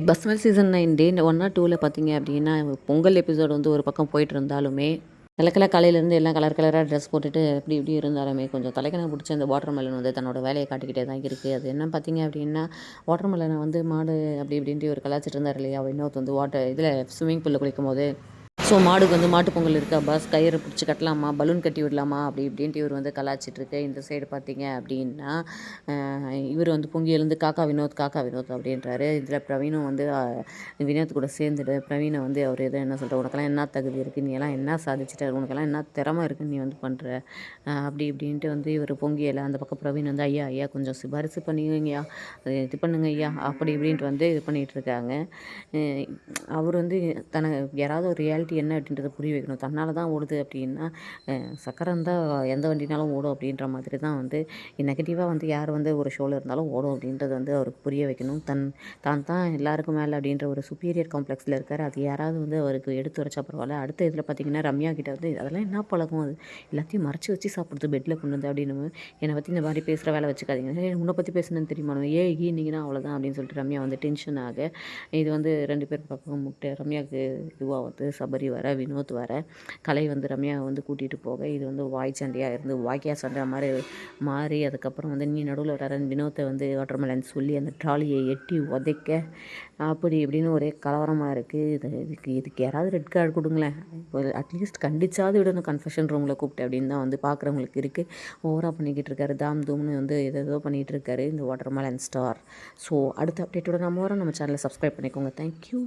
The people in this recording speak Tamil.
பஸ்மல் சீசன் 9 டே 1 ஆர் 2ல பார்த்தீங்க அப்படின்னா, பொங்கல் எபிசோட் வந்து ஒரு பக்கம் போயிட்டு இருந்தாலுமே, காலையிலேருந்து எல்லாம் கலர் கலராக ட்ரெஸ் போட்டுட்டு இப்படி இப்படி இருந்தாலுமே, கொஞ்சம் தலைக்கணம் பிடிச்ச அந்த வாட்டர் மெலன் வந்து தன்னோட வேலையை காட்டிக்கிட்டே தான் இருக்குது. அது என்ன பார்த்தீங்க அப்படின்னா, வாட்டர் மெலனை வந்து மாடு அப்படி இப்படின்ட்டு ஒரு கலாச்சிட்டு இருந்தார் இல்லையா, இன்னொருத்த வந்து இதில் ஸ்விம்மிங் பூலில் குளிக்கும்போது, ஸோ மாடுக்கு வந்து மாட்டு பொங்கல் இருக்கா பாஸ், கயிறு பிடிச்சி கட்டலாமா, பலூன் கட்டி விடலாமா அப்படி இப்படின்ட்டு இவர் வந்து கலாச்சிட்ருக்கு. இந்த சைடு பார்த்தீங்க அப்படின்னா, இவர் வந்து பொங்கி எழுந்து காக்கா வினோத் காக்கா வினோத் அப்படின்றாரு. இதில் பிரவீனும் வந்து வினோத் கூட சேர்ந்துட்டு பிரவீனை வந்து அவர் எதோ என்ன சொல்கிற, உனக்கெல்லாம் என்ன தகுதி இருக்குது, நீ எல்லாம் என்ன சாதிச்சிட்ட, உனக்கெல்லாம் என்ன திறமை இருக்குன்னு நீ வந்து பண்ணுற அப்படி இப்படின்ட்டு வந்து இவர் பொங்கியலை. அந்த பக்கம் பிரவீன் வந்து ஐயா ஐயா கொஞ்சம் சிபாரிசு பண்ணிங்கய்யா, இது பண்ணுங்க ஐயா அப்படி இப்படின்ட்டு வந்து இது பண்ணிகிட்ருக்காங்க. அவர் வந்து யாராவது ஒரு ரியாலிட்டி என்ன அப்படின்றத புரிய வைக்கணும். தன்னால் தான் ஓடுது அப்படின்னா, சக்கரம் இருந்தால் எந்த வண்டினாலும் ஓடும் அப்படின்ற மாதிரி தான் வந்து நெகட்டிவாக வந்து யார் வந்து ஒரு ஷோவில் இருந்தாலும் ஓடும் அப்படின்றது வந்து அவருக்கு புரிய வைக்கணும். தான் தான் எல்லாருக்கும் மேலே அப்படின்ற ஒரு சுப்பீரியர் காம்ப்ளெக்ஸில் இருக்கார். அது யாராவது வந்து அவருக்கு எடுத்து உரைச்சா பரவாயில்ல. அடுத்த இதில் பார்த்திங்கன்னா, ரம்யா கிட்ட வந்து அதெல்லாம் என்ன பழக்கம், அது எல்லாத்தையும் மறைச்சி வச்சு சாப்பிடுது பெட்டில் கொண்டு வந்து அப்படின்னு, என்னை பற்றி இந்த மாதிரி பேசுகிற வேலை வச்சுக்காதீங்க, உன்னை பற்றி பேசுனேன்னு தெரியுமா, ஈனிங்கன்னா அவ்வளோதான் அப்படின்னு சொல்லிட்டு ரம்யா வந்து டென்ஷன் ஆக, இது வந்து 2 பேர் பக்கம் முட்டை ரம்யாவுக்கு இதுவாக வந்து சபரி வர, வினோத் வர, கலை வந்து ரம்யாவை வந்து கூட்டிகிட்டு போக, இது வந்து வாய் சண்டையாக இருந்து வாய்க்கா சண்டை மாதிரி மாறி, அதுக்கப்புறம் வந்து நீ நடுவில் வர வினோத்தை வந்து வாட்டர்மெலன் சொல்லி அந்த ட்ராலியை எட்டி உதைக்க, அப்படி இப்படின்னு ஒரே கலவரமாக இருக்குது. இதுக்கு யாராவது ரெட் கார்டு கொடுங்களேன், அட்லீஸ்ட் கண்டிச்சாவது விடணும் கன்ஃபெஷன் ரூமில் கூப்பிட்டு அப்படின்னு தான் வந்து பார்க்குறவங்களுக்கு இருக்குது. ஓவராக பண்ணிக்கிட்டு இருக்காரு, தாம் தூம்னு வந்து ஏதோ பண்ணிகிட்டு இருக்காரு இந்த வாட்டர்மெலன் ஸ்டார். ஸோ அடுத்த அப்டேட்டோட நம்ம வரோம். நம்ம சேனலை சப்ஸ்கிரைப் பண்ணிக்கோங்க. தேங்க்யூ.